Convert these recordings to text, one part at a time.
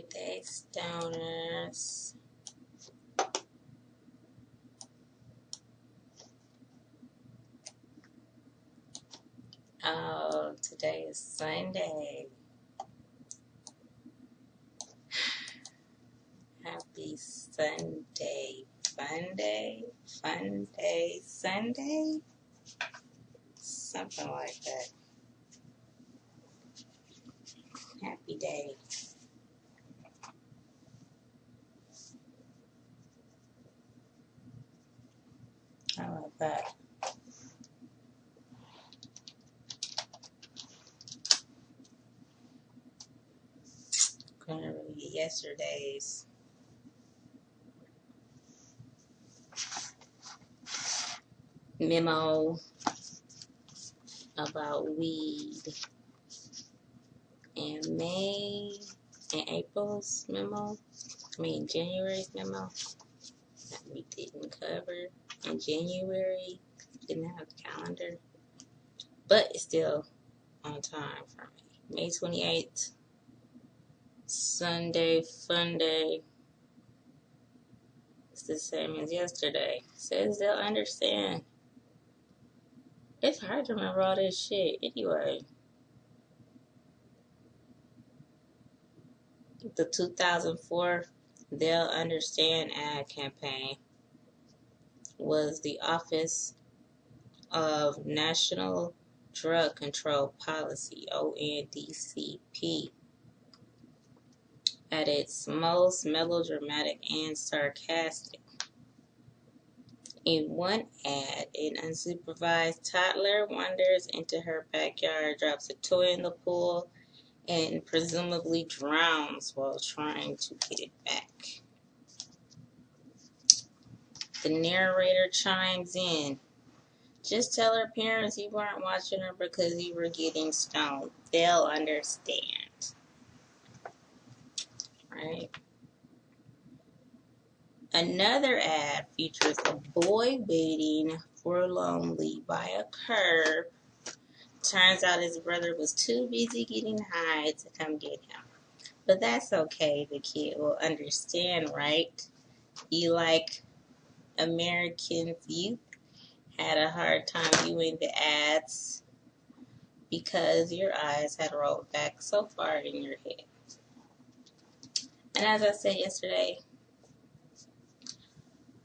Good day, stoners. Oh, today is Sunday. Happy Sunday. Fun day? Fun day Sunday? Something like that. Happy day. How about that? Couldn't really get yesterday's memo about weed and April's memo. January's memo that we didn't cover in January. Didn't have the calendar, but it's still on time for me. May 28th, Sunday, fun day. It's the same as yesterday. Says they'll understand. It's hard to remember all this shit. Anyway, the 2004 They'll Understand ad campaign was the Office of National Drug Control Policy, ONDCP, at its most melodramatic and sarcastic. In one ad, an unsupervised toddler wanders into her backyard, drops a toy in the pool, and presumably drowns while trying to get it back. The narrator chimes in. Just tell her parents you weren't watching her because you were getting stoned. They'll understand. Right? Another ad features a boy waiting forlornly by a curb. Turns out his brother was too busy getting high to come get him. But that's okay, the kid will understand, right? You like Americans' youth had a hard time viewing the ads because your eyes had rolled back so far in your head. And as I said yesterday,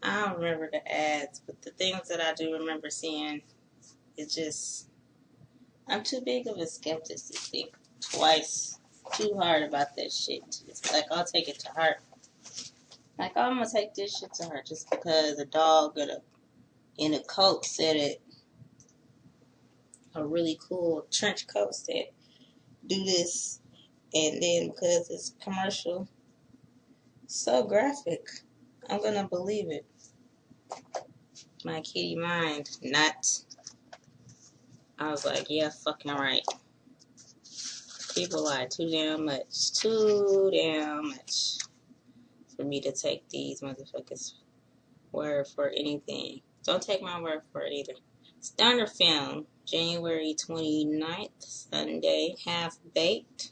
I don't remember the ads, but the things that I do remember seeing is just, I'm too big of a skeptic to think twice too hard about that shit. It's like, I'll take it to heart. Like, I'm going to take this shit to heart just because a dog in a coat said it, a really cool trench coat said, do this, and then because it's commercial, so graphic, I'm going to believe it. My kitty mind, not. I was like, yeah, fucking right. People lie too damn much for me to take these motherfuckers' word for anything. Don't take my word for it either. Stoner film, January 29th, Sunday, Half Baked.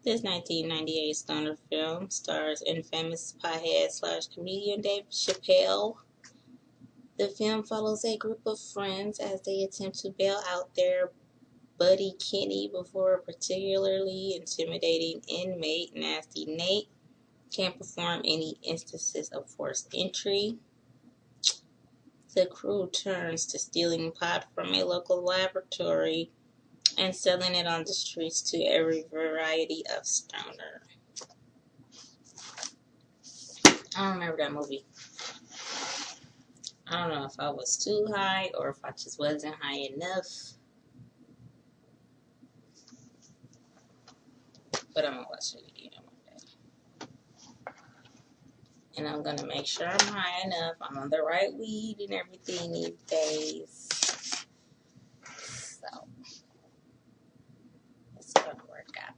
This 1998 stoner film stars infamous pothead / comedian Dave Chappelle. The film follows a group of friends as they attempt to bail out their buddy Kenny before a particularly intimidating inmate, Nasty Nate, can perform any instances of forced entry. The crew turns to stealing pot from a local laboratory and selling it on the streets to every variety of stoner. I don't remember that movie. I don't know if I was too high or if I just wasn't high enough. But I'm going to watch it again one day. And I'm going to make sure I'm high enough. I'm on the right weed and everything these days. So, it's going to work out.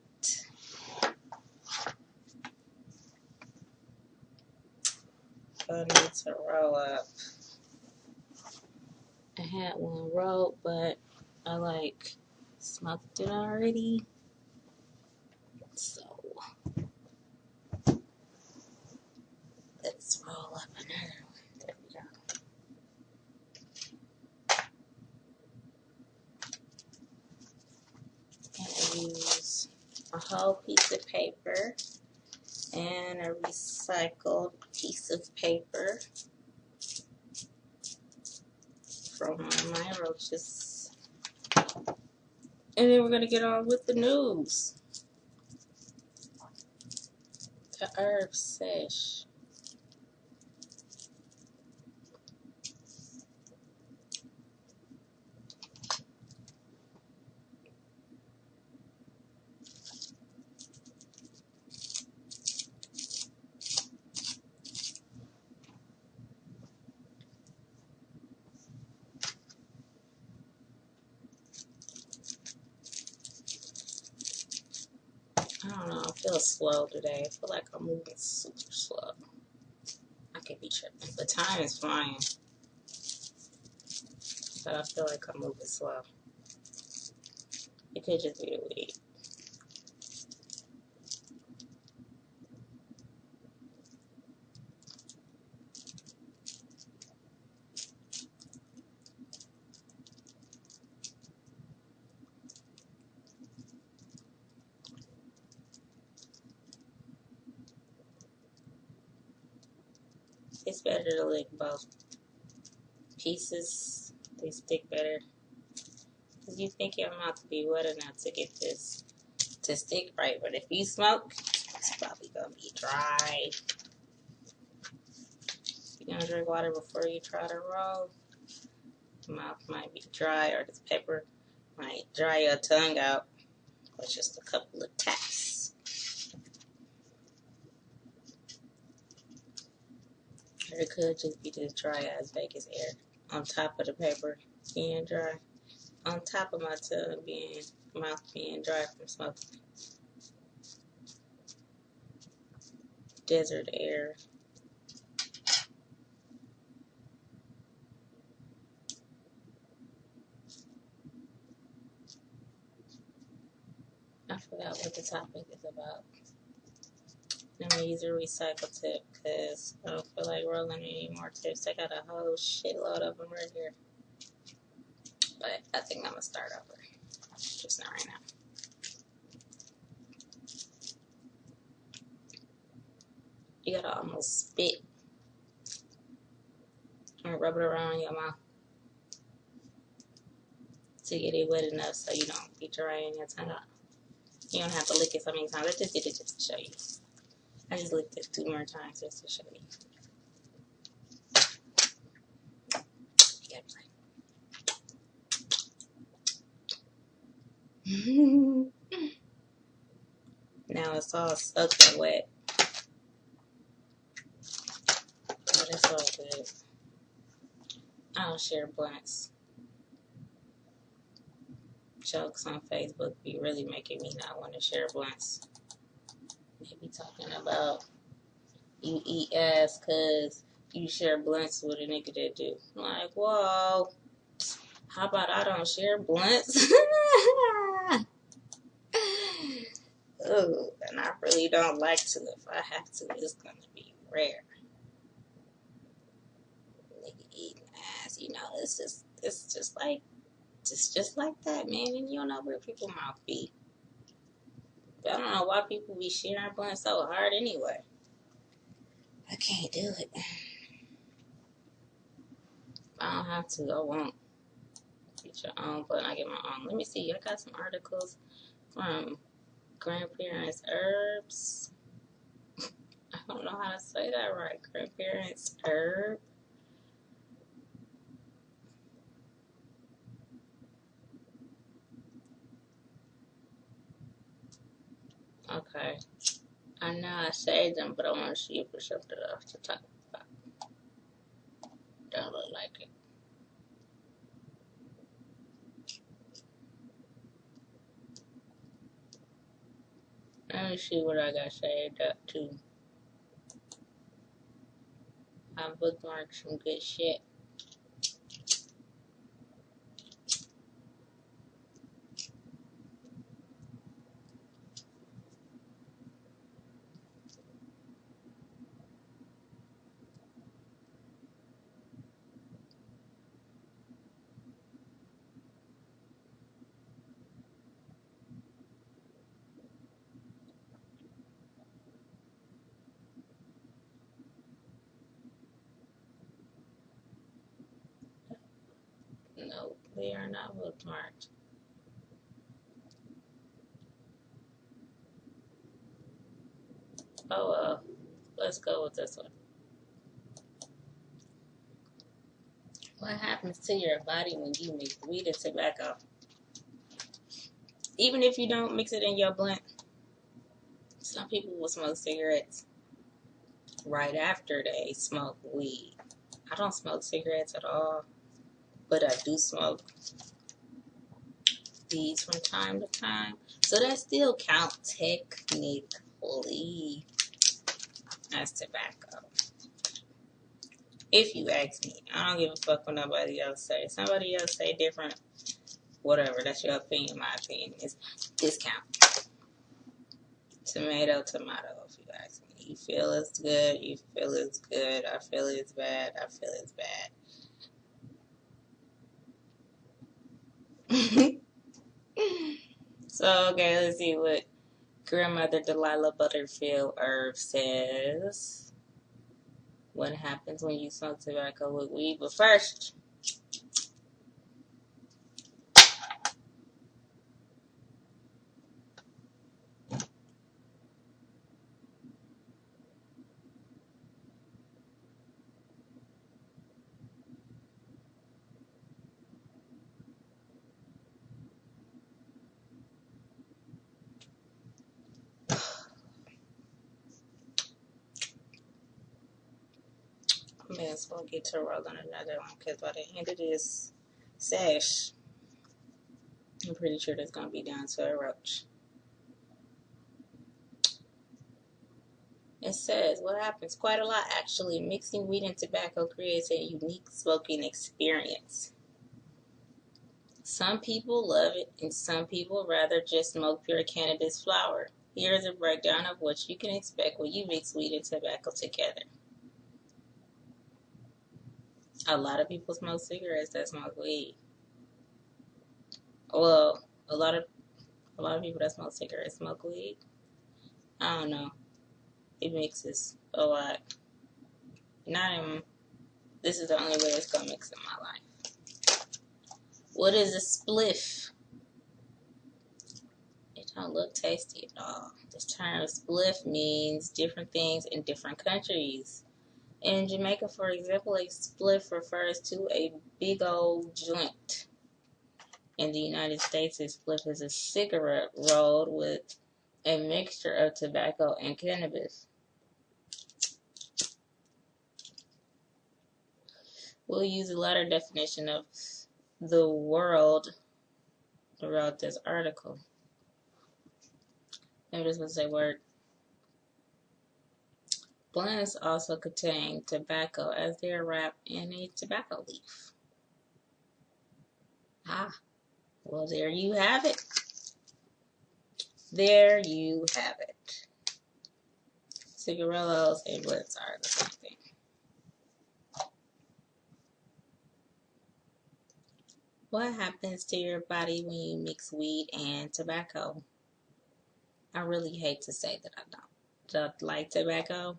I need to roll up. I had one rolled, but I smoked it already. So, whole piece of paper and a recycled piece of paper from one of my roaches. And then we're going to get on with the news. The herb sesh. I don't know, I feel slow today. I feel like I'm moving super slow. I could be tripping. The time is flying. But I feel like I'm moving slow. It could just be the weed. It's better to lick both pieces. They stick better. Because you think your mouth will be wet enough to get this to stick right. But if you smoke, it's probably going to be dry. You're going to drink water before you try to roll. Your mouth might be dry, or this pepper might dry your tongue out with just a couple of taps. Or it could just be this dry as Vegas air on top of the paper being dry. On top of my tongue mouth being dry from smoking. Desert air. I forgot what the topic is about. Let me use a recycle tip because I don't feel like rolling any more tips. I got a whole shitload of them right here. But I think I'm going to start over. Just not right now. You got to almost spit and rub it around your mouth to get it wet enough so you don't be drying your tongue out. You don't have to lick it so many times. I just did it just to show you. I just licked it 2 more times just to show you. Now it's all soaked and wet. But it's all good. I don't share blunts. Jokes on Facebook be really making me not want to share blunts. They be talking about you eat ass because you share blunts with a nigga that do. I'm like, whoa. How about I don't share blunts? Ooh, and I really don't like to. If I have to, it's gonna be rare. Nigga eating ass, you know, it's just like that, man. And you don't know where people mouth be. But I don't know why people be sharing blunts so hard anyway. I can't do it. I don't have to. I won't. Get your own, but I get my own. Let me see. I got some articles from Grandparents Herbs. I don't know how to say that right. Grandparents Herb. Okay. I know I saved them, but I want to see if there's something else to talk about. Don't look like it. Let me see what I got saved up to. I bookmarked some good shit. They are not bookmarked. Oh well, let's go with this one. What happens to your body when you mix weed and tobacco? Even if you don't mix it in your blunt, some people will smoke cigarettes right after they smoke weed. I don't smoke cigarettes at all, but I do smoke these from time to time. So that still counts technically as tobacco. If you ask me, I don't give a fuck what nobody else say. Somebody else say different, whatever. That's your opinion. My opinion is discount. Tomato, tomato, if you ask me. You feel it's good, you feel it's good. I feel it's bad, I feel it's bad. So, okay, let's see what Grandmother Delilah Butterfield Herb says. What happens when you smoke tobacco with weed? But first, I may as well get to rolling another one because by the end of this sesh, I'm pretty sure that's going to be down to a roach. It says, what happens? Quite a lot, actually. Mixing weed and tobacco creates a unique smoking experience. Some people love it, and some people rather just smoke pure cannabis flower. Here is a breakdown of what you can expect when you mix weed and tobacco together. A lot of people smoke cigarettes that smoke weed. Well, a lot of people that smoke cigarettes smoke weed. I don't know. It mixes a lot. Not even. This is the only way it's gonna mix in my life. What is a spliff? It don't look tasty at all. This term spliff means different things in different countries. In Jamaica, for example, a spliff refers to a big old joint. In the United States, a spliff is a cigarette rolled with a mixture of tobacco and cannabis. We'll use the latter definition of the world throughout this article. I'm just going to say word. Blunts also contain tobacco as they are wrapped in a tobacco leaf. Well, there you have it. There you have it. Cigarillos and blunts are the same thing. What happens to your body when you mix weed and tobacco? I really hate to say that I don't like tobacco,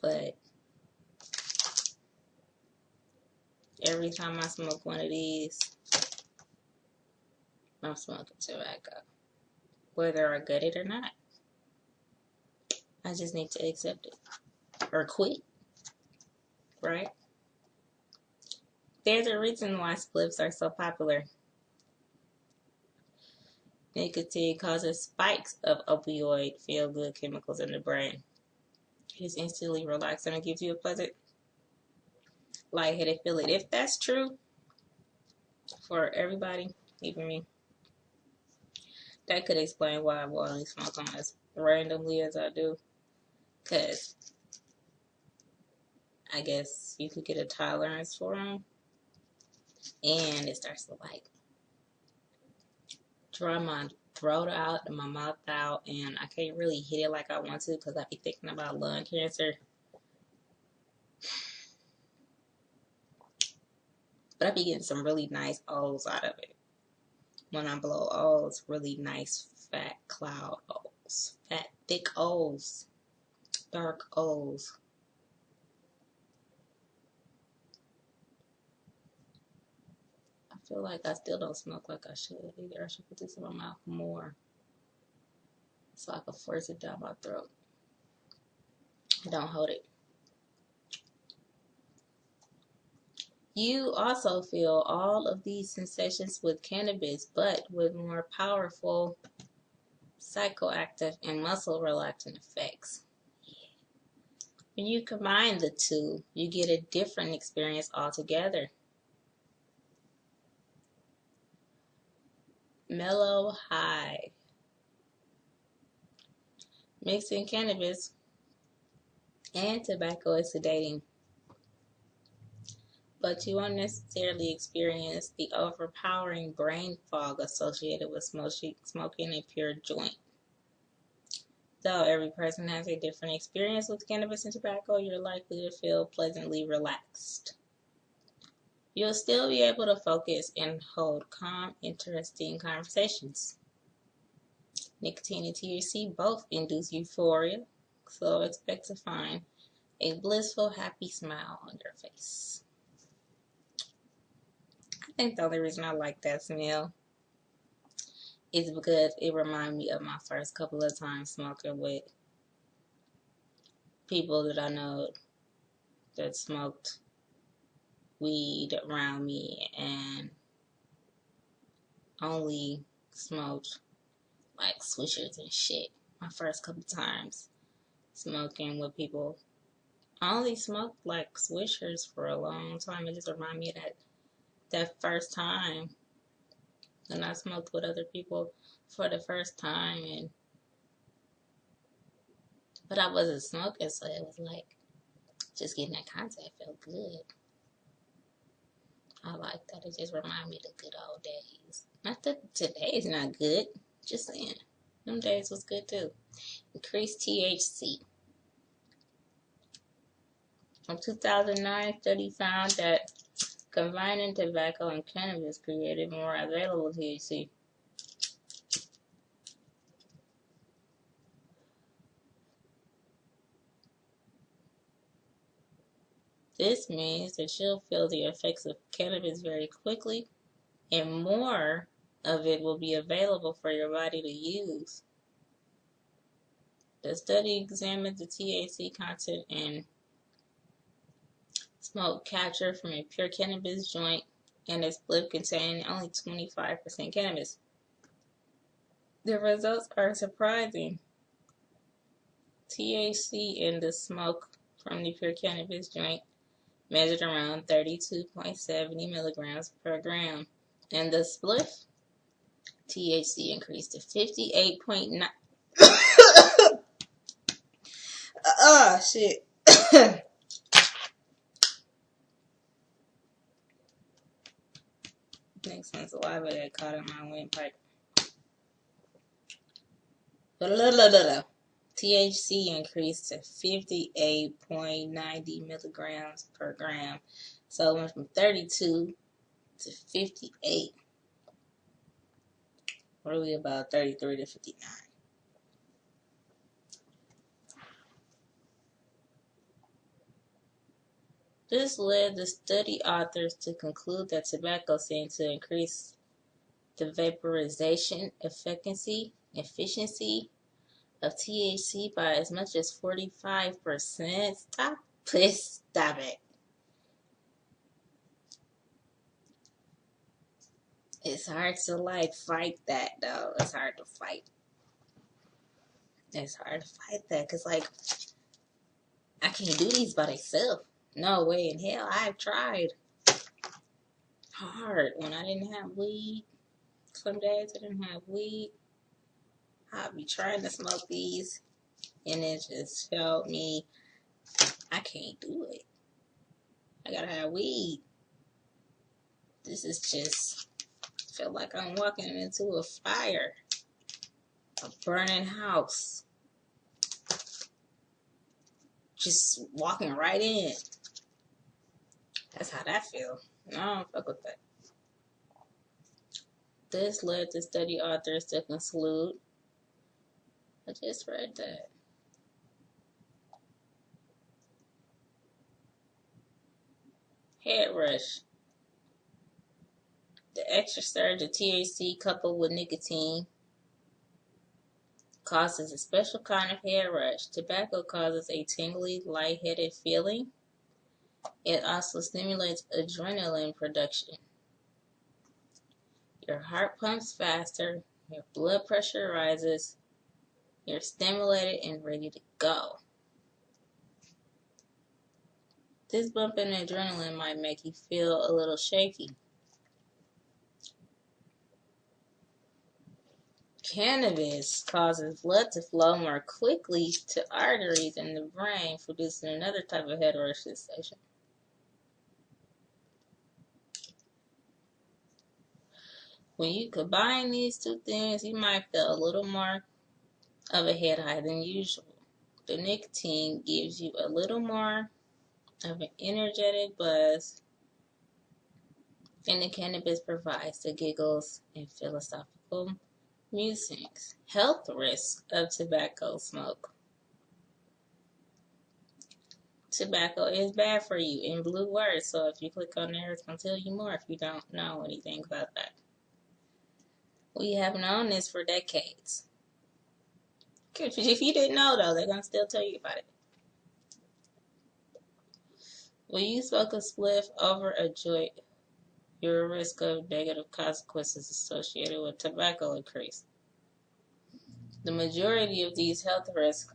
but every time I smoke one of these, I'm smoking tobacco, whether I get it or not. I just need to accept it or quit, right? There's a reason why spliffs are so popular. Nicotine causes spikes of opioid feel-good chemicals in the brain. It is instantly relaxing and gives you a pleasant, lightheaded feeling. If that's true for everybody, even me, that could explain why I will only smoke them as randomly as I do. Because I guess you could get a tolerance for them, and it starts to like dry my throat out and my mouth out, and I can't really hit it like I want to because I be thinking about lung cancer. But I be getting some really nice O's out of it. When I blow O's, really nice fat cloud O's. Fat, thick O's. Dark O's. feel like I still don't smoke like I should either. I should put this in my mouth more so I can force it down my throat. Don't hold it. You also feel all of these sensations with cannabis, but with more powerful psychoactive and muscle relaxant effects. When you combine the two, you get a different experience altogether. Mellow high. Mixing cannabis and tobacco is sedating, but you won't necessarily experience the overpowering brain fog associated with smoking a pure joint. Though every person has a different experience with cannabis and tobacco, you're likely to feel pleasantly relaxed. You'll still be able to focus and hold calm, interesting conversations. Nicotine and THC both induce euphoria, so expect to find a blissful, happy smile on your face. I think the only reason I like that smell is because it reminds me of my first couple of times smoking with people that I know that smoked weed around me and only smoked like swishers and shit. My first couple times smoking with people, I only smoked like swishers for a long time. It just reminded me of that first time when I smoked with other people for the first time, but I wasn't smoking, so it was like just getting that contact felt good. I like that. It just reminded me of the good old days. Not that today's not good, just saying. Them days was good too. Increased THC. From 2009, study found that combining tobacco and cannabis created more available THC. This means that you'll feel the effects of cannabis very quickly, and more of it will be available for your body to use. The study examined the THC content in smoke captured from a pure cannabis joint and a spliff containing only 25% cannabis. The results are surprising. THC in the smoke from the pure cannabis joint measured around 32.70 milligrams per gram, and the spliff THC increased to 58.9. Shit. Next one's saliva that caught in my windpipe. THC increased to 58.90 milligrams per gram. So it went from 32 to 58. What are we about? 33 to 59. This led the study authors to conclude that tobacco seemed to increase the vaporization efficiency of THC by as much as 45%. Stop it. It's hard to fight that though. It's hard to fight. It's hard to fight that because I can't do these by myself. No way in hell. I've tried hard when I didn't have weed. Some days I didn't have weed. I'd be trying to smoke these and it just felt me. I can't do it. I gotta have weed. This is just feel like I'm walking into a fire. A burning house. Just walking right in. That's how that feels. No, I don't fuck with that. This led the study authors to conclude. I just read that. Head rush. The extra surge of THC coupled with nicotine causes a special kind of head rush. Tobacco causes a tingly, lightheaded feeling. It also stimulates adrenaline production. Your heart pumps faster, your blood pressure rises, you're stimulated and ready to go. This bump in adrenaline might make you feel a little shaky. Cannabis causes blood to flow more quickly to arteries in the brain, producing another type of head rush sensation. When you combine these two things, you might feel a little more of a head high than usual. The nicotine gives you a little more of an energetic buzz, and the cannabis provides the giggles and philosophical musings. Health risks of tobacco smoke. Tobacco is bad for you in blue words, so if you click on there, it's going to tell you more if you don't know anything about that. We have known this for decades. If you didn't know, though, they're going to still tell you about it. When you smoke a spliff over a joint, your risk of negative consequences associated with tobacco increase. The majority of these health risks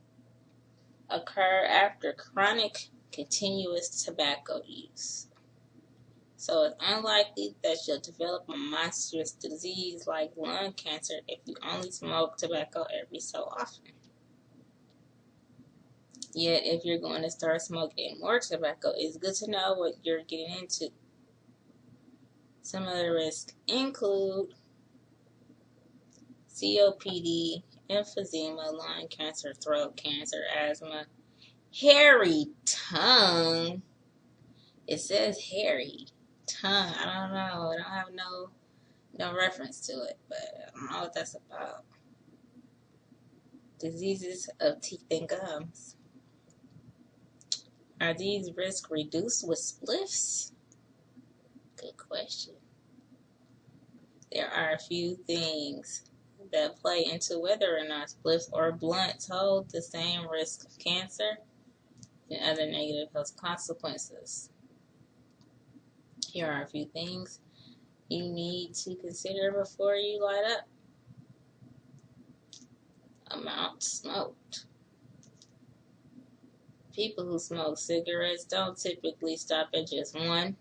occur after chronic, continuous tobacco use. So it's unlikely that you'll develop a monstrous disease like lung cancer if you only smoke tobacco every so often. Yet, if you're going to start smoking more tobacco, it's good to know what you're getting into. Some of the risks include COPD, emphysema, lung cancer, throat cancer, asthma, hairy tongue. It says hairy tongue. I don't know. I don't have no reference to it, but I don't know what that's about. Diseases of teeth and gums. Are these risks reduced with spliffs? Good question. There are a few things that play into whether or not spliffs or blunts hold the same risk of cancer and other negative health consequences. Here are a few things you need to consider before you light up. Amount smoked. People who smoke cigarettes don't typically stop at just one.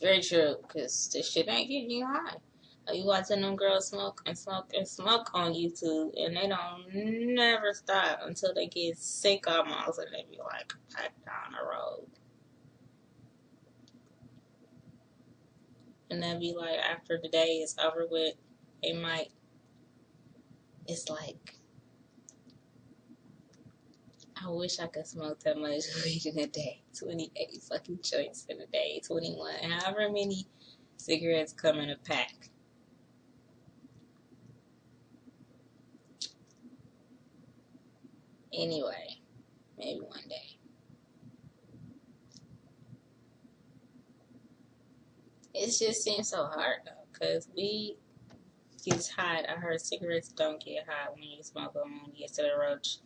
Very true, because this shit ain't getting you high. You watching them girls smoke and smoke and smoke on YouTube, and they don't never stop until they get sick almost, and they be like back down the road. And then be like, after the day is over with, it's like, I wish I could smoke that much weed in a day. 28 fucking joints in a day, 21, however many cigarettes come in a pack. Anyway, maybe one day. It just seems so hard though, because weed gets hot. I heard cigarettes don't get hot when you smoke them when you get to the roach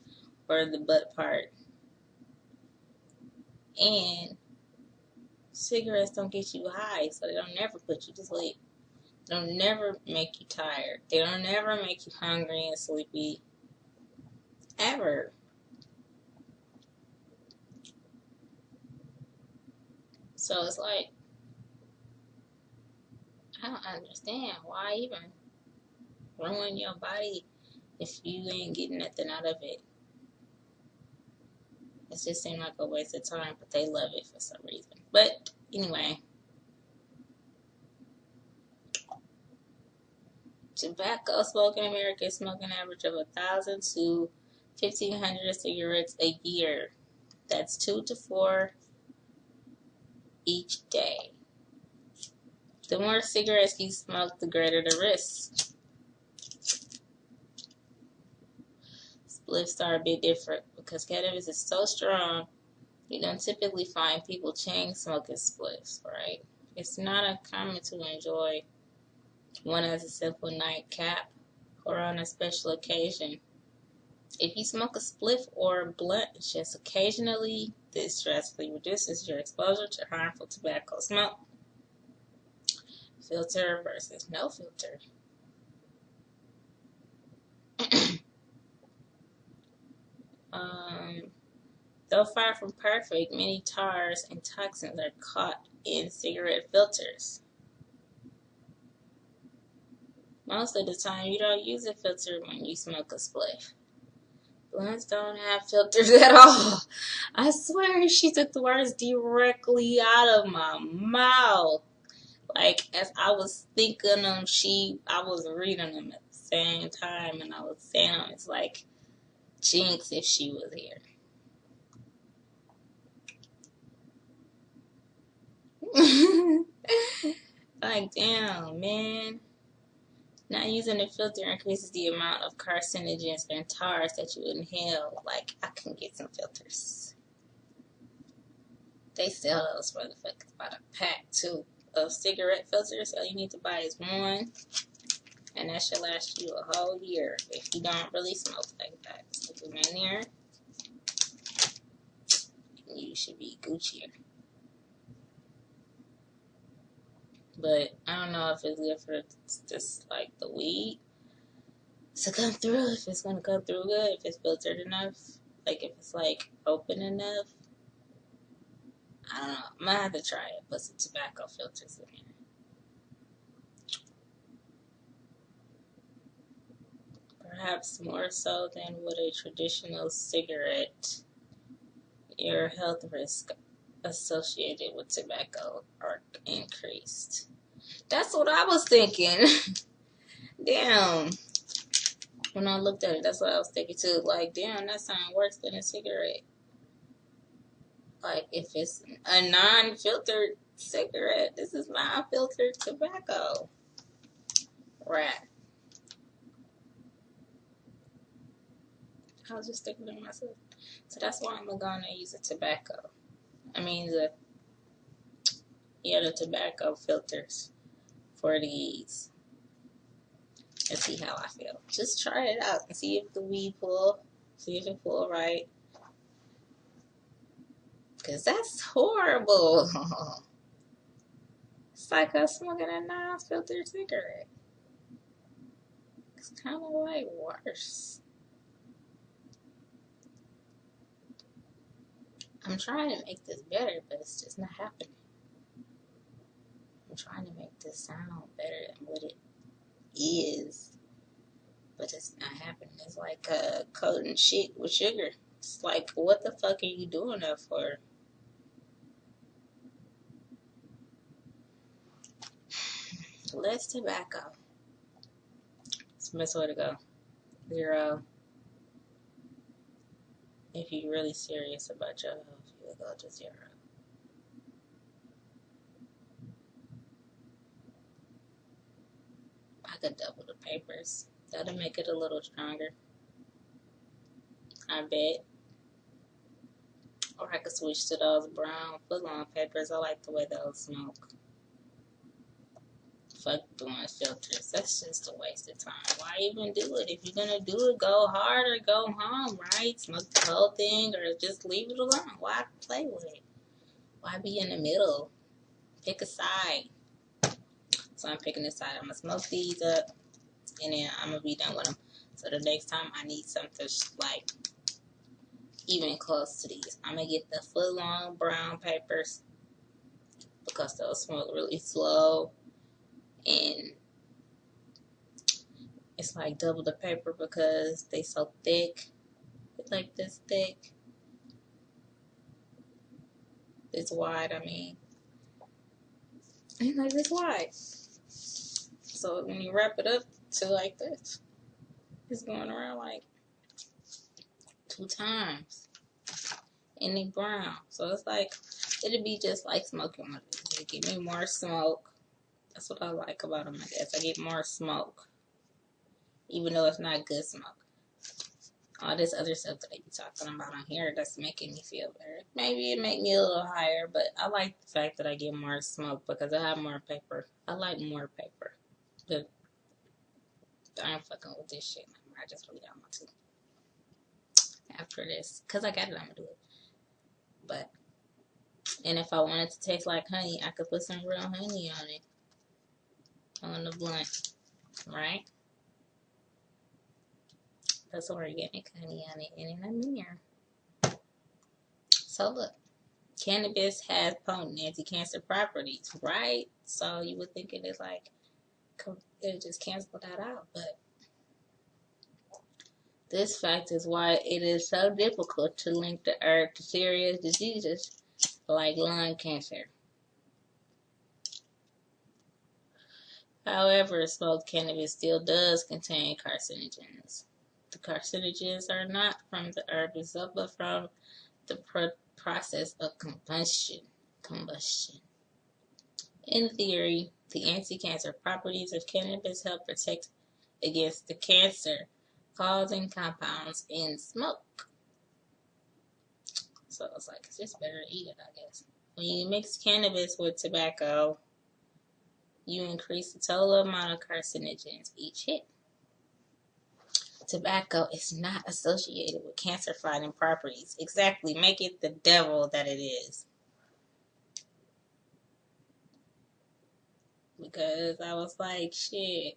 or the butt part. And cigarettes don't get you high, so they don't never put you to sleep. They don't never make you tired. They don't never make you hungry and sleepy. Ever. So it's like, I don't understand why even ruin your body if you ain't getting nothing out of it. It just seems like a waste of time, but they love it for some reason. But anyway, tobacco smoke in America is smoking an average of 1,000 to 1,500 cigarettes a year. That's 2 to 4 each day. The more cigarettes you smoke, the greater the risk. Spliffs are a bit different because cannabis is so strong, you don't typically find people chain smoking spliffs, right? It's not uncommon to enjoy one as a simple nightcap or on a special occasion. If you smoke a spliff or a blunt just occasionally, this drastically reduces your exposure to harmful tobacco smoke. Filter versus no filter. Though far from perfect, many tars and toxins are caught in cigarette filters. Most of the time, you don't use a filter when you smoke a spliff. Blunts don't have filters at all. I swear she took the words directly out of my mouth. Like, as I was thinking them, I was reading them at the same time, and I was saying them. It's like Jinx if she was here. Like, damn, man. Not using a filter increases the amount of carcinogens and tars that you inhale. Like, I can get some filters. They sell those motherfuckers by the pack, too, of cigarette filters. All you need to buy is one, and that should last you a whole year if you don't really smoke like that. Stick them in there, and you should be Guccier. But I don't know if it's good for just like the weed to come through, if it's gonna come through good, if it's filtered enough, like if it's like open enough. I don't know. I might have to try it. Put some tobacco filters in there. Perhaps more so than with a traditional cigarette, your health risk associated with tobacco are increased. That's what I was thinking. Damn. When I looked at it, that's what I was thinking too. Like, damn, that sounds worse than a cigarette. Like, if it's a non-filtered cigarette, this is non-filtered tobacco. Rat. I was just thinking to myself. So that's why I'm going to use a tobacco. I mean, the tobacco filters for these. And see how I feel. Just try it out and see if the weed pull. See if it pull right. Because that's horrible. It's like us smoking a non-filtered cigarette. It's kind of like worse. I'm trying to make this better, but it's just not happening. I'm trying to make this sound better than what it is, but it's not happening. It's like coating shit with sugar. It's like, what the fuck are you doing that for? Less tobacco. It's the best way to go. 0. If you're really serious about your health, you'll go to 0. I could double the papers. That'll make it a little stronger, I bet. Or I could switch to those brown foot-long papers. I like the way those smoke. Fuck doing filters. That's just a waste of time. Why even do it? If you're gonna do it, go hard or go home, right? Smoke the whole thing or just leave it alone. Why play with it? Why be in the middle? Pick a side. So I'm picking a side. I'm gonna smoke these up, and then I'm gonna be done with them. So the next time I need something like even close to these, I'm gonna get the foot-long brown papers because those smoke really slow, and it's like double the paper because they so thick. It's like this thick, this wide. I mean, and like this wide. So when you wrap it up to like this, it's going around like 2 times. And they brown. So it's like, it'll be just like smoking one of these. They give me more smoke. That's what I like about them, I guess. I get more smoke. Even though it's not good smoke. all this other stuff that I be talking about on here that's making me feel better. Maybe it make me a little higher, but I like the fact that I get more smoke because I have more paper. I like more paper. But I ain't fucking with this shit anymore. I just really don't want to. After this, because I got it, I'm gonna do it. But, and if I wanted to taste like honey, I could put some real honey on it. On the blunt, right? That's organic honey on it, and in a mirror. So look, cannabis has potent anti-cancer properties, right? So you would think it is like, it just cancel that out, but this fact is why it is so difficult to link the herb to serious diseases like lung cancer. However, smoked cannabis still does contain carcinogens. The carcinogens are not from the herb itself, but from the process of combustion. In theory, the anti-cancer properties of cannabis help protect against the cancer-causing compounds in smoke. So it's like, it's just better to eat it, I guess. When you mix cannabis with tobacco, you increase the total amount of carcinogens each hit. Tobacco is not associated with cancer-fighting properties. Exactly. Make it the devil that it is. Because I was like, shit,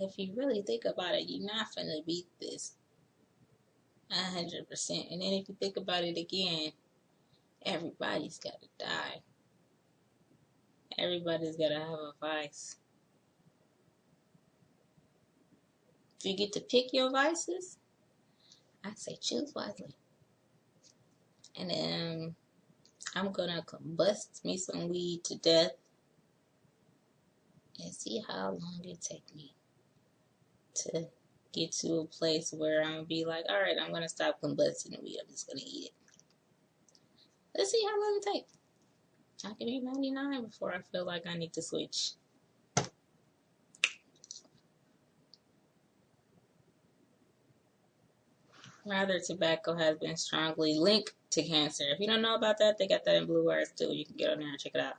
if you really think about it, you're not finna beat this 100%. And then if you think about it again, everybody's gotta die. Everybody's gotta have a vice. If you get to pick your vices, I say choose wisely. And then I'm gonna combust me some weed to death and see how long it takes me to get to a place where I'm gonna be like, all right, I'm gonna stop combusting the weed. I'm just gonna eat it. Let's see how long it takes. I can be 99 before I feel like I need to switch. Rather, tobacco has been strongly linked to cancer. If you don't know about that, they got that in Blue Wires too. You can get on there and check it out.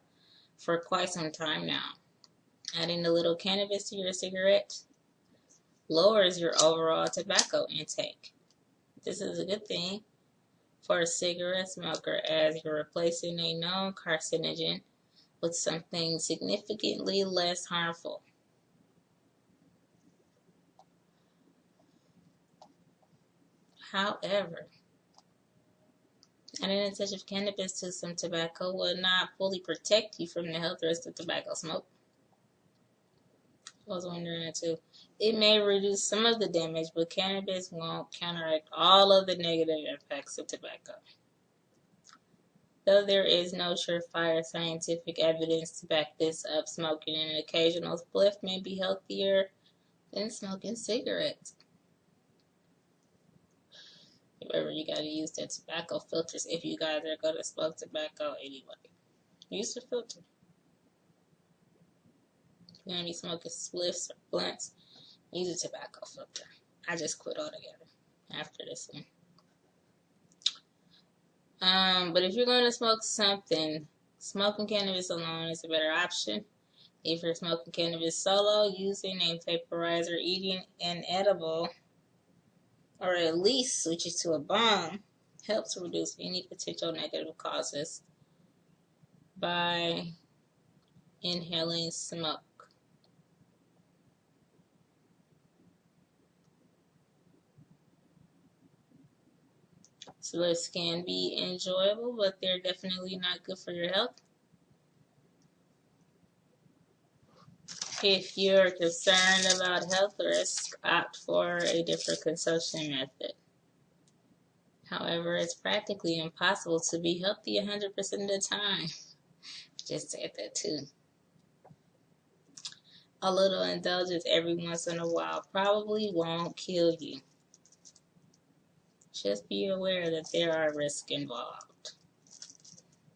For quite some time now. Adding a little cannabis to your cigarette lowers your overall tobacco intake. This is a good thing for a cigarette smoker as you're replacing a known carcinogen with something significantly less harmful. However, adding a touch of cannabis to some tobacco will not fully protect you from the health risks of tobacco smoke. I was wondering that too. It may reduce some of the damage, but cannabis won't counteract all of the negative impacts of tobacco. Though there is no surefire scientific evidence to back this up, smoking an occasional spliff may be healthier than smoking cigarettes. Remember, you gotta use the tobacco filters if you guys are gonna smoke tobacco anyway. Use the filter. If you're gonna be smoking spliffs or blunts, use a tobacco filter. I just quit altogether after this one. But if you're gonna smoke something, smoking cannabis alone is a better option. If you're smoking cannabis solo, using a vaporizer, eating an edible, or at least switch it to a bomb, helps reduce any potential negative causes by inhaling smoke. Spliffs can be enjoyable, but they're definitely not good for your health. If you're concerned about health risks, opt for a different consumption method. However, it's practically impossible to be healthy 100% of the time. Just said that too. A little indulgence every once in a while probably won't kill you. Just be aware that there are risks involved.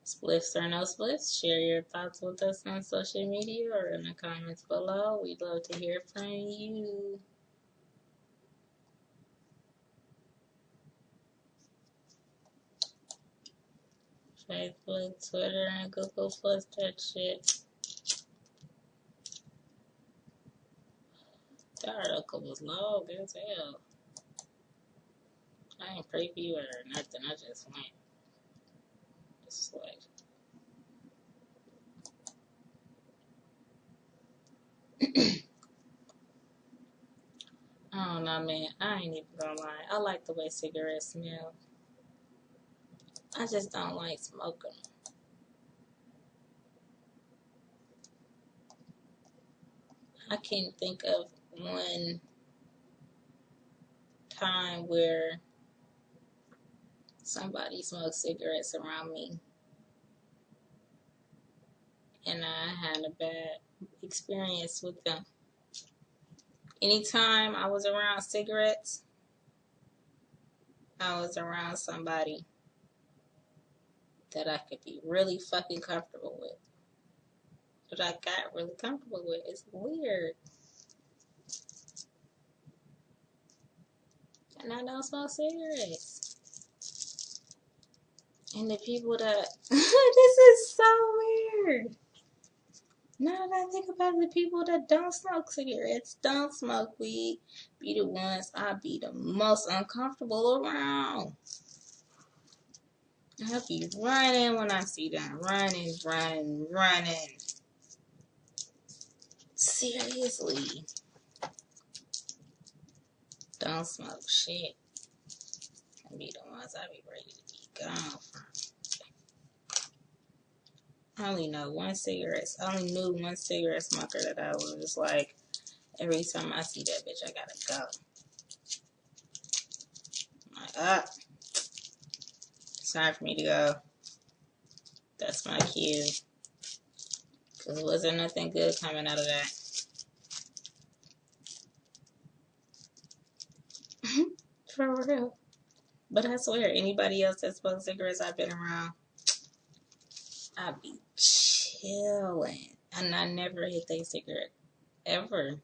Spliffs or no spliffs, share your thoughts with us on social media or in the comments below. We'd love to hear from you. Facebook, Twitter, and Google Plus that shit. That article was long as hell. I ain't preview or nothing. I just went. Just like. I don't know, man. I ain't even gonna lie. I like the way cigarettes smell. I just don't like smoking. I can't think of one time where somebody smoked cigarettes around me and I had a bad experience with them. Anytime I was around cigarettes, I was around somebody that I could be really fucking comfortable with. That I got really comfortable with. It's weird. And I don't smoke cigarettes. And the people that... this is so weird. Now that I think about it, the people that don't smoke cigarettes, don't smoke weed, be the ones I be the most uncomfortable around. I'll be running when I see them. Running. Seriously. Don't smoke shit. And be the ones I be ready to be gone from. I only knew one cigarette smoker that I was just like, every time I see that bitch, I gotta go. I'm like, it's time for me to go. That's my cue. Because it wasn't nothing good coming out of that. For real. But I swear, anybody else that smokes cigarettes I've been around, I be chilling. And I never hit a cigarette. Ever.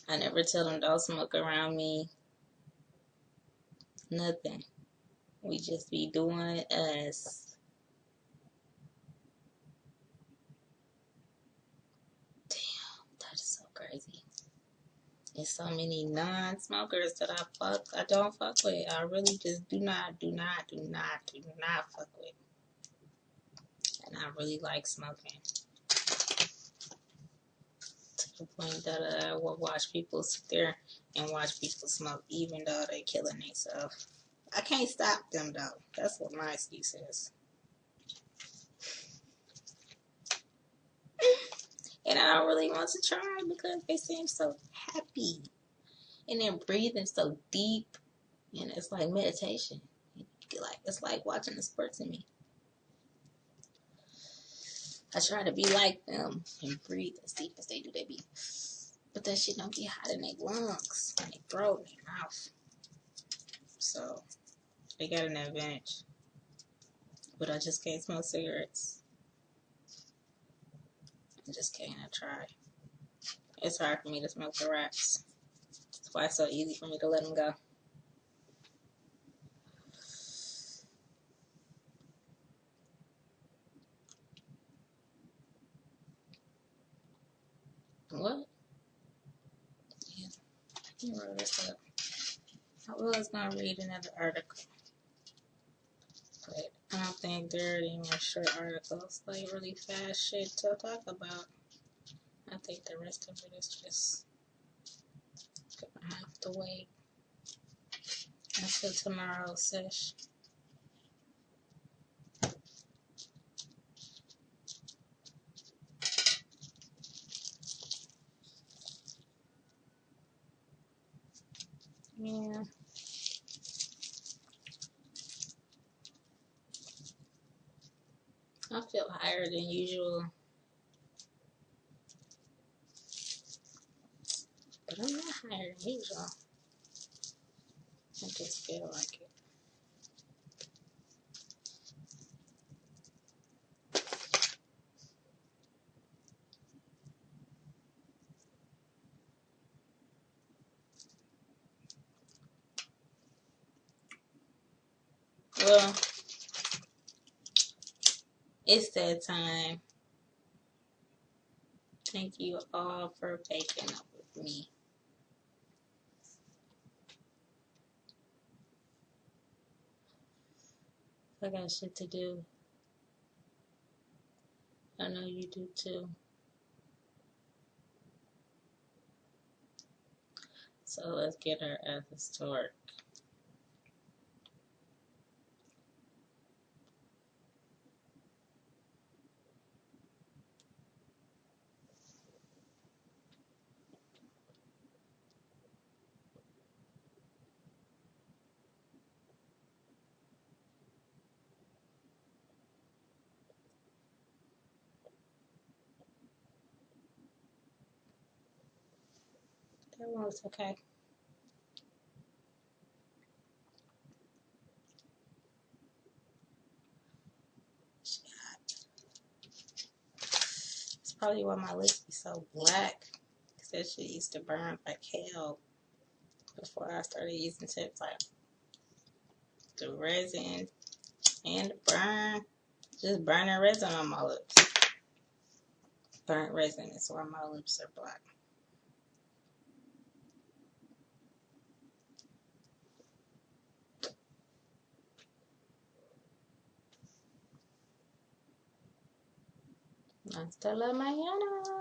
I never tell them don't smoke around me. Nothing. We just be doing us. Damn, that is so crazy. There's so many non-smokers that I don't fuck with. I really just do not fuck with. And I really like smoking. To the point that I will watch people sit there and watch people smoke even though they're killing themselves. I can't stop them though. That's what my excuse is. And I don't really want to try because they seem so happy. And they're breathing so deep. And it's like meditation. It's like watching the sports in me. I try to be like them and breathe as deep as they do. They be, but that shit don't get hot in their lungs, and their throat, and their mouth. So they got an advantage. But I just can't smoke cigarettes. I just can't. I try. It's hard for me to smoke the wraps. That's why it's so easy for me to let them go. What? Yeah, I can roll this up. I was going to read another article. But I don't think there are any more short articles. Like really fast shit to talk about. I think the rest of it is just gonna have to wait until tomorrow's session. Yeah. I feel higher than usual. But I'm not higher than usual. I just feel like it. Well, It's that time. Thank you all for waking up with me. I got shit to do. I know you do too. So let's get our asses to work. That one was okay. It's probably why my lips be so black. Because that shit used to burn like hell before I started using tips. Like the resin and the burn. Just burning resin on my lips. Burnt resin is why my lips are black. Hasta la mañana.